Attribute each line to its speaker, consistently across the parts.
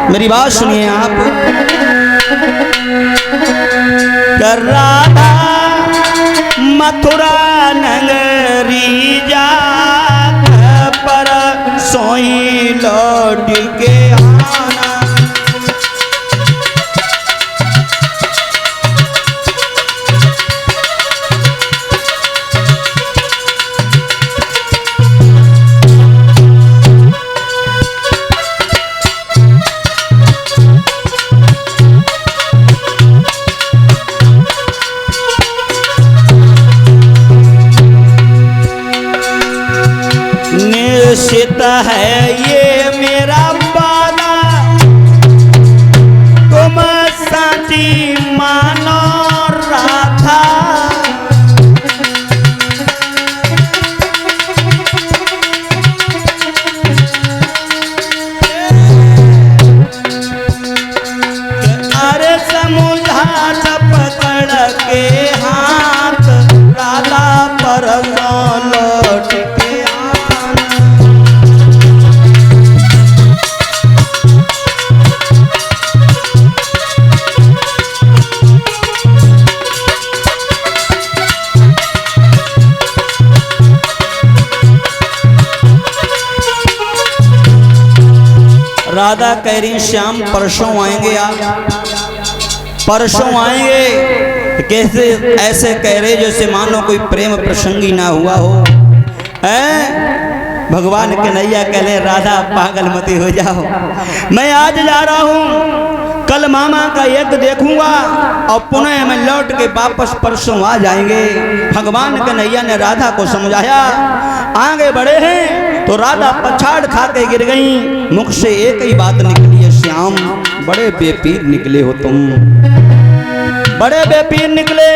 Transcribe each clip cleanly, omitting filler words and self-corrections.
Speaker 1: मेरी बात सुनिए आप। कर राधा मथुरा नगरी जा पर सोई लौट के आना। निश्चित है ये मेरा वादा, तुम साची मानो राधा। अरे समुझा पकड़ के हाथ राधा पर लौट के राधा कह रही श्याम परसों आएंगे आप, परसों आएंगे। कैसे ऐसे कह रहे जैसे मानो कोई प्रेम प्रसंगी ना हुआ हो। भगवान कन्हैया कह रहे राधा पागल मती हो जाओ, मैं आज जा रहा हूँ, कल मामा का यज्ञ देखूंगा और पुनः मैं लौट के वापस परसों आ जाएंगे। भगवान कन्हैया ने राधा को समझाया, आगे बढ़े हैं तो राधा पछाड़ खा के गिर गई। मुख से एक ही बात निकली है, श्याम बड़े बेपीर निकले हो तुम, बड़े बेपीर निकले।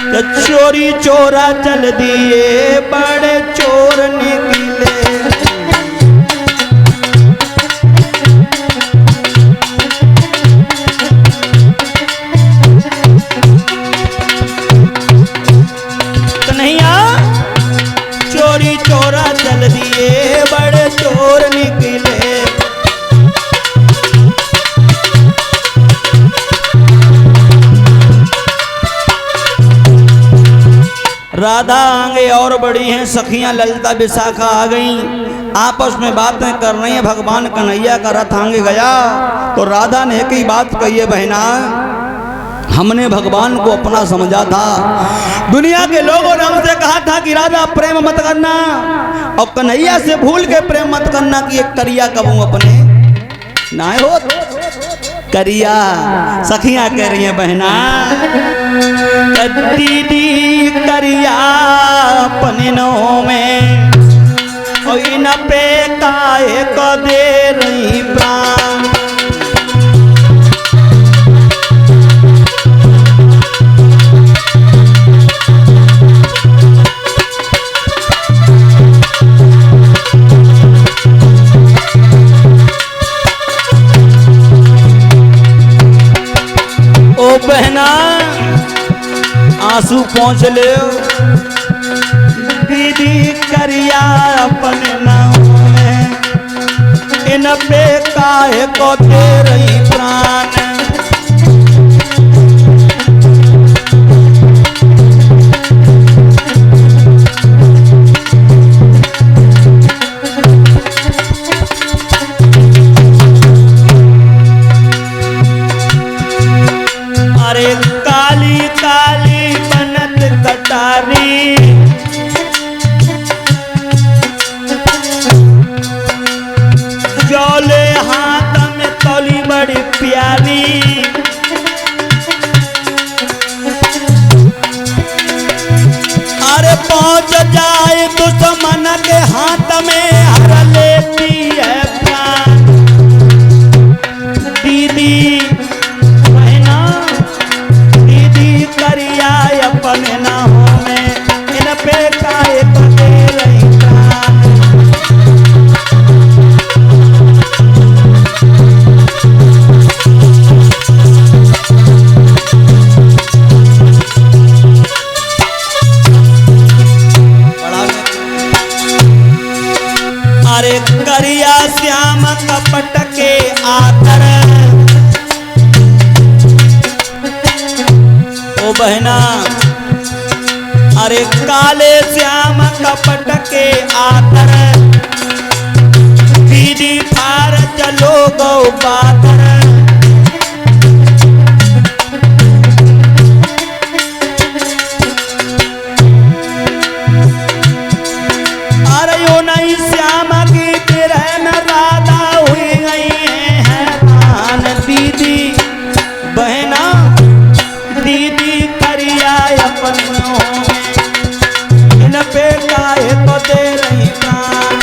Speaker 1: तो चोरी चोरा चल दिए, बड़े चोर निकले। कन्हैया चोरी चोरा चल दिए, बड़े चोर निकले। राधा आगे और बड़ी हैं, सखियां ललिता विशाखा आ गईं, आपस में बातें कर रही हैं। भगवान कन्हैया का रथ आगे गया तो राधा ने एक ही बात कही है, बहना हमने भगवान को अपना समझा था, दुनिया के लोगों ने हमसे कहा था कि राधा प्रेम मत करना और कन्हैया से भूल के प्रेम मत करना कि एक करिया कबू अपने ना हो करिया। सखियां कह रही हैं, बहना दीदी करिया अपने नो में कोई न पे काहे को दे रही प्राण। ओ बहना आंसू पहुँच ले, दीदी करिया अपने नाम में इन पे काहे को दे रही प्राण। अरे काली काली बनत कटारी, जौले हाथ में तौली बड़ी प्यारी। अरे पहुंच जाए दुश्मन के हाथ में हर लेती है प्राण। दीदी करिया अपने नाहों में इन पे काहे को दे रही प्राण। अरे आकर ओ बहना अरे काले श्याम कपट के आकर दीदी फार चलो गौ पाकर अरे यो नहीं श्याम की विरह में राधा हुई गई है हैरान दीदी बहना दीदी करिया अपनों इन पे काहे तो दे रही कान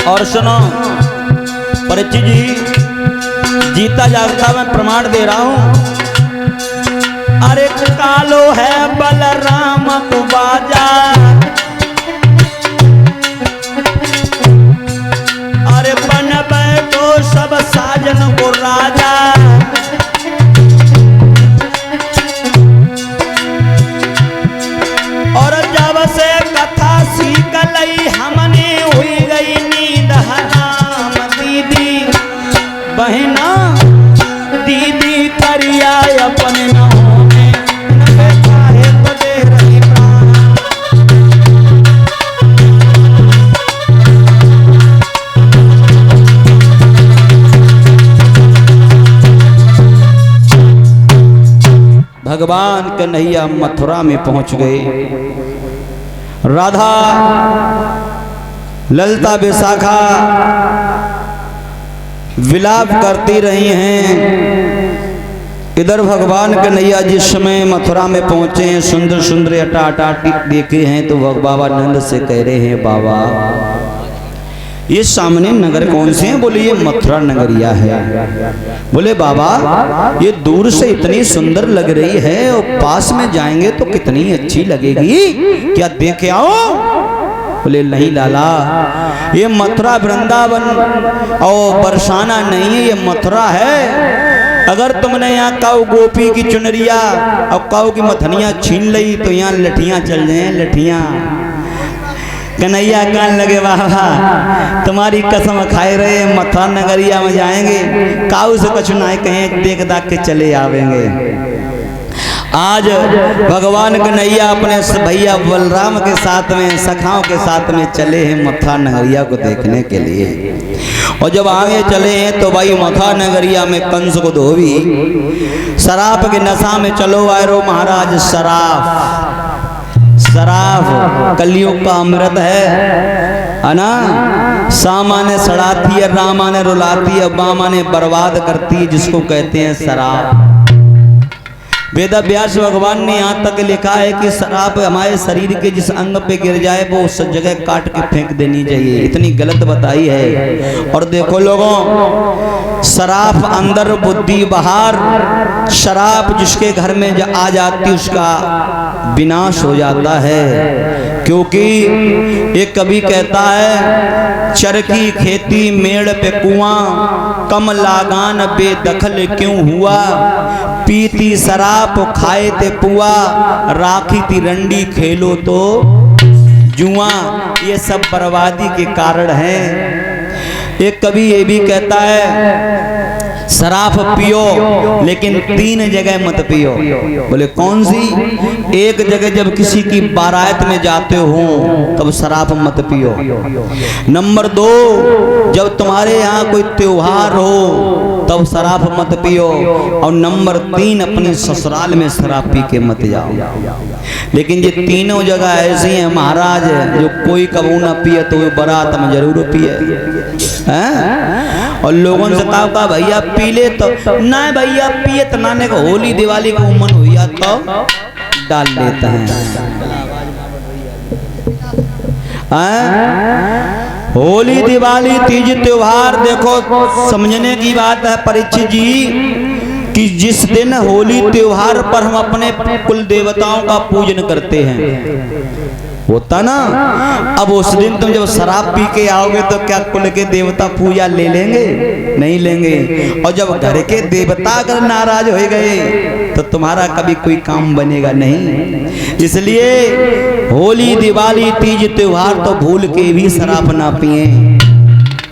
Speaker 1: और सुनो परिचित जी जीता जागता मैं प्रमाण दे रहा हूं अरे कालो है बलराम को बाजा अरे बन बैठो सब साजन को राजा और जब से कथा सीख लई हमने हुई गई नींद हराम दीदी बहना दीदी करिया अपने भगवान कन्हैया मथुरा में पहुंच गए। राधा ललता विशाखा विलाप करती रही हैं। इधर भगवान कन्हैया जिस समय मथुरा में पहुंचे हैं सुंदर सुंदर अटा देखे हैं तो बाबा नंद से कह रहे हैं बाबा ये सामने नगर कौन से हैं? बोले ये मथुरा नगरिया है। बोले बाबा ये दूर से इतनी सुंदर लग रही है और पास में जाएंगे तो कितनी अच्छी लगेगी, क्या देख आओ? बोले नहीं लाला ये मथुरा वृंदावन और बरसाना नहीं है, ये मथुरा है। अगर तुमने यहाँ काऊ गोपी की चुनरिया और काऊ की मथनिया छीन ली तो यहाँ लठियां चल जाए लठियां। कन्हैया कान लगे बाबा तुम्हारी कसम खाए रहे मथुरा नगरिया में जाएंगे काऊ से कुछ ना कहें देख दाख के चले आवेंगे। आज भगवान कन्हैया अपने भैया बलराम के साथ में सखाओं के साथ में चले हैं मथुरा नगरिया को देखने के लिए। और जब आगे चले हैं तो भाई मथुरा नगरिया में कंस को धोबी शराब के नशा में चलो आए रो महाराज। शराब कलियुग का अमृत है ना। सामा ने सड़ाती है, रामा ने रुलाती है, बामा ने बर्बाद करती है, जिसको कहते हैं शराब। वेद व्यास भगवान ने यहाँ तक लिखा है कि शराब हमारे शरीर के जिस अंग पे गिर जाए वो उस जगह काट के फेंक देनी चाहिए, इतनी गलत बताई है। और देखो लोगों शराब अंदर बुद्धि बाहर, शराब जिसके घर में आ जाती उसका विनाश हो जाता है। क्योंकि एक कवि कहता है चरखी खेती मेड़ पे कुआं कम लागान बेदखल क्यों हुआ, पीती शराब खाए ते पुआ राखी ती रंडी खेलो तो जुआ। ये सब बर्बादी के कारण हैं। एक कवि ये भी कहता है शराब पियो लेकिन 3 जगह मत पियो। बोले कौन सी? एक जगह जब किसी की बारात में जाते हो तब शराब मत पियो। नंबर 2 जब तुम्हारे यहाँ कोई त्योहार हो तब शराब मत पियो। और नंबर 3 अपने ससुराल में शराब पी के मत जाओ। लेकिन ये तीनों जगह ऐसी हैं महाराज जो कोई कबू ना पिए तो वो बारात में जरूर पिए। और लोगों से कहा भैया पी ले तो ना भैया पिए तो नाने को होली दिवाली को मन हुआ तो डाल लेता है। होली दिवाली तीज त्योहार देखो समझने की बात है परीक्षित जी कि जिस दिन होली त्योहार पर हम अपने कुल देवताओं का पूजन करते हैं होता ना। अब उस दिन तुम जब शराब पी के आओगे तो क्या कुल के देवता पूजा ले लेंगे? नहीं लेंगे। और जब घर के देवता अगर नाराज हो गए तो तुम्हारा कभी कोई काम बनेगा नहीं। इसलिए होली, दिवाली, तीज त्योहार तो भूल के भी शराब ना पिए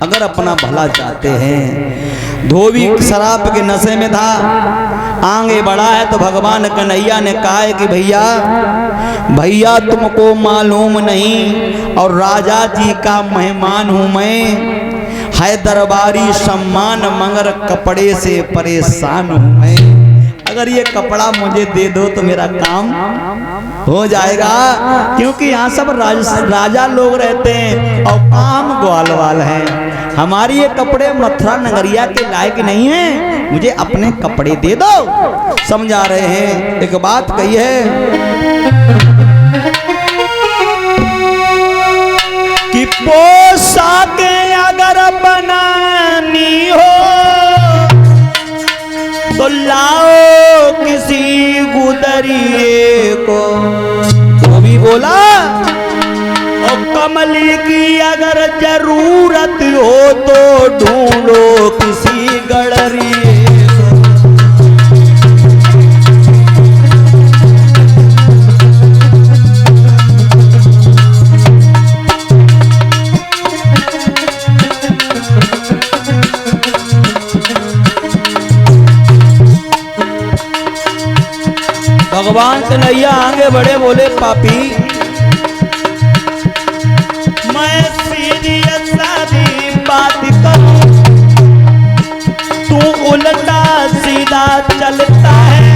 Speaker 1: अगर अपना भला चाहते हैं। धोबी शराब के नशे में था, आगे बढ़ा है तो भगवान कन्हैया ने कहा है कि भैया भैया तुमको मालूम नहीं और राजा जी का मेहमान हूं मैं, है दरबारी सम्मान मगर कपड़े से परेशान हूं मैं। अगर ये कपड़ा मुझे दे दो तो मेरा काम हो जाएगा, क्योंकि यहाँ सब राजा लोग रहते हैं और काम ग्वालवाल है। हमारी ये कपड़े मथुरा नगरिया के लायक नहीं है, मुझे अपने कपड़े दे दो। समझा रहे हैं। एक बात कही है कि पोशाक अगर बनानी हो तो लाओ किसी गुदरिए को। तो भी बोला और कमली की अगर जरूरत हो तो ढूंढो किसी गड़रिए को। भगवान कन्हैया आगे बढ़े, बोले पापी मैं सीधी सादी बात करूं, तू उल्टा सीधा चलता है,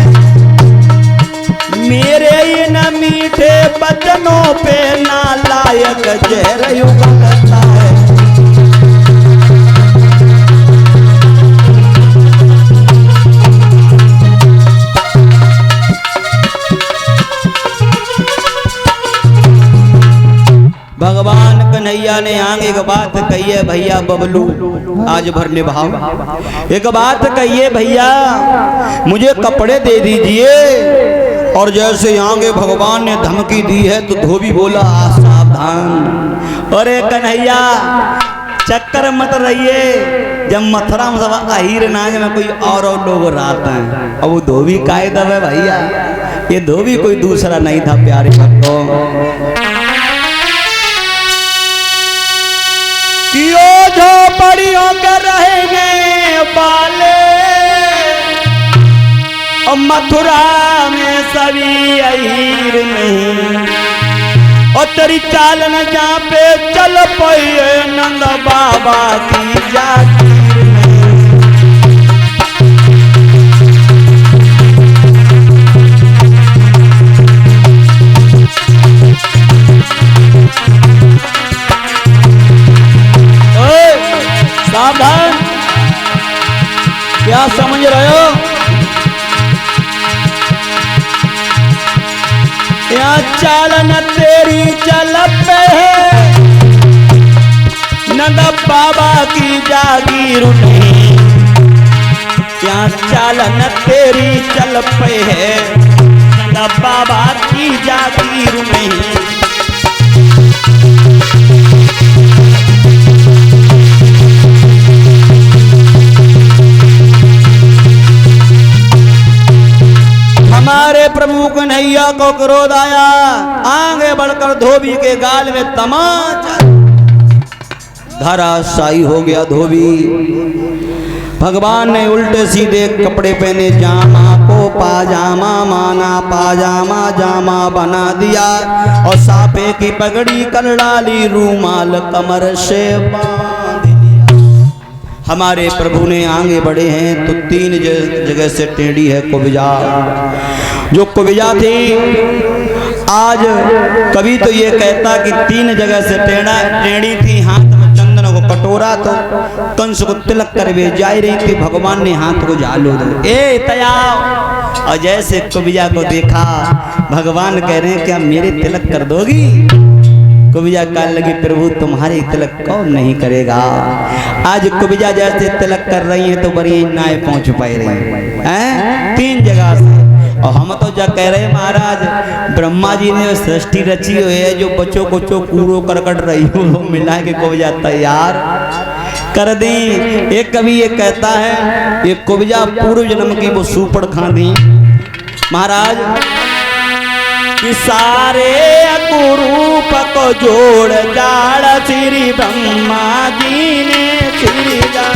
Speaker 1: मेरे इन मीठे बचनों पे नालायक जहर उगलता है। भगवान कन्हैया ने आगे एक बात कही है, भैया बबलू आज भर निभाओ। एक बात कहिए भैया मुझे कपड़े दे दीजिए। और जैसे आगे भगवान ने धमकी दी है तो धोबी बोला सावधान। अरे कन्हैया चक्कर मत रहिए, जब मथुरा में सब अहीर नाज में कोई और लोग रात हैं। अब वो धोबी कायदा है भैया, ये धोबी कोई दूसरा नहीं था प्यारे भक्तों। झोपड़ियों के रहने वाले और मथुरा में सभी अहीर नहीं, और तेरी चाल न जहाँ पे चल पाए नंद बाबा की जागीर नहीं। सावधान, क्या समझ रहे हो? यहाँ चालन तेरी चल पे है नंद बाबा की जागीर नहीं। यहाँ चालन तेरी चल पे है नंद बाबा की जागीर नहीं। हमारे प्रभु कन्हैया को क्रोध आया, आगे बढ़कर धोबी के गाल में तमाचा, धराशायी हो गया धोबी। भगवान ने उल्टे सीधे कपड़े पहने, जामा को पाजामा माना, पाजामा जामा बना दिया और सापे की पगड़ी कर डाली, रूमाल कमर से बांध दिया। हमारे प्रभु ने आगे बढ़े हैं तो तीन जगह से टेढ़ी है कुब्जा। जो कुब्जा थी आज कभी तो ये कहता कि तीन जगह से टेढ़ी थी। हाथ में चंदन को कटोरा तो कंस को तिलक कर वे जा रही थी, भगवान ने हाथ को झालो दो ए तया। और जैसे कुब्जा को देखा भगवान कह रहे हैं क्या मेरे तिलक कर दोगी? कुब्जा कहने लगी प्रभु तुम्हारे तिलक कौन नहीं करेगा। आज कुब्जा जैसे तिलक कर रही है तो बड़ी नाय पहुंच पाई रही हैं तीन जगह से। और हम तो जा कह रहे महाराज ब्रह्मा जी ने सृष्टि रची हुई है, जो बच्चों को चो कूड़ो करकट रही हो वो मिला के कुब्जा तैयार कर दी। एक कवि ये कहता है ये कुब्जा पूर्व जन्म की वो सुपड़ खा दी महाराज कि सारे कुरूप को जोड़ जाड़ श्री ब्रह्मा जी ने श्री जा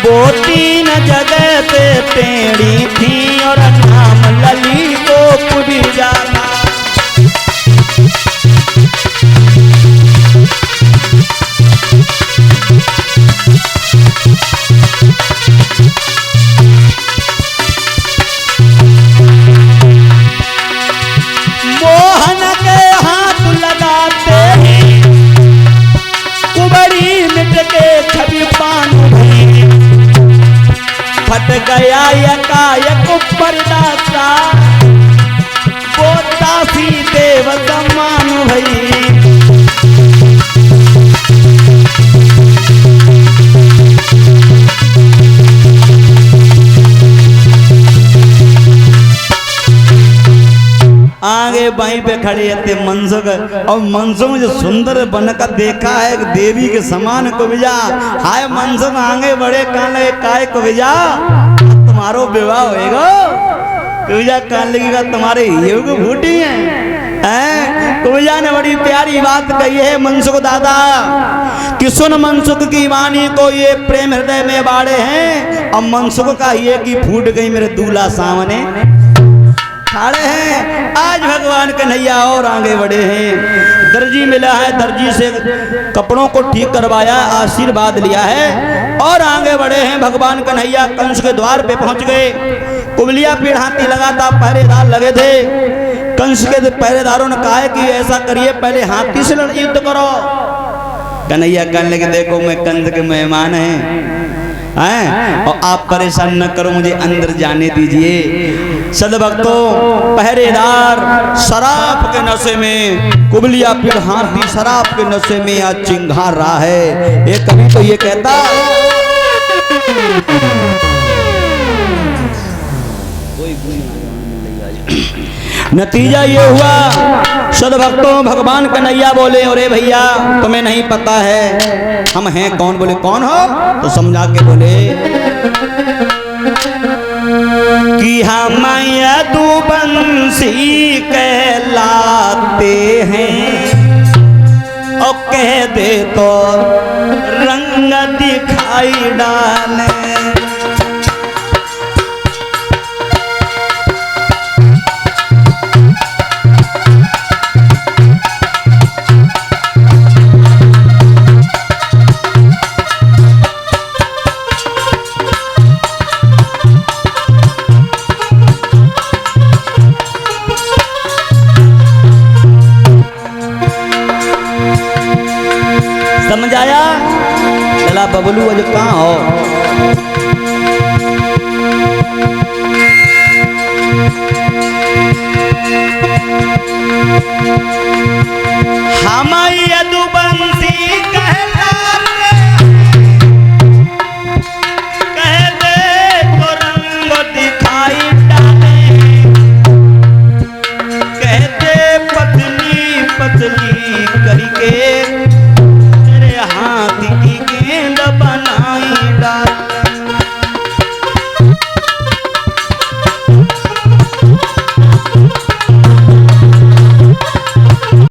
Speaker 1: वो तीन जगह पे टेढ़ी थी और नाम लली को कुब्जा था। मोहन के हाथ लगाते ही कुबड़ी मिट के छवि पानु भई, फट गया यकायक पर्दा सा वो दासी देव समान भई। आगे बाई पे खड़े थे मनसुख, और मनसुख जो सुंदर बनकर देखा है देवी के समान कुब्जा। हाय मनसुख आगे बड़े काले काय कुब्जा तुम्हारो विवाह होएगा, कुब्जा कान लगेगा तुम्हारे योग फूटी है। कुब्जा ने बड़ी प्यारी बात कही है मनसुख दादा कि सुन मनसुख की वाणी को ये प्रेम हृदय में बाड़े हैं। अब मनसुख का ये कि फूट गई मेरे दूल्हा सामने खड़े हैं। आज भगवान कन्हैया और आगे बढ़े हैं। दर्जी मिला है, दर्जी से कपड़ों को ठीक करवाया, आशीर्वाद लिया है और आगे बढ़े हैं। भगवान कन्हैया कंस के द्वार पे पहुंच गए। कुबलिया पेड़ हाथी लगा था, पहरेदार लगे थे। कंस के पहरेदारों ने कहा कि ऐसा करिए पहले हाथी से युद्ध करो। कन्हैया कहने लगे देखो मैं कंस के मेहमान हैं और आप परेशान न करो, मुझे अंदर जाने दीजिए। सदभक्तों पहरेदार शराब के नशे में, कुबलिया पीड़ हाथी शराब के नशे में आज चिंघार रहा है। एक कवि तो ये कहता नतीजा ये हुआ सदभक्तों भगवान कन्हैया बोले अरे भैया तुम्हें नहीं पता है हम हैं कौन। बोले कौन हो? तो समझा के बोले कि हम यदुवंशी कहलाते हैं और कह दे तो रंग दिखाई डाले। समझ आया? चला बबलू आज कहाँ हो?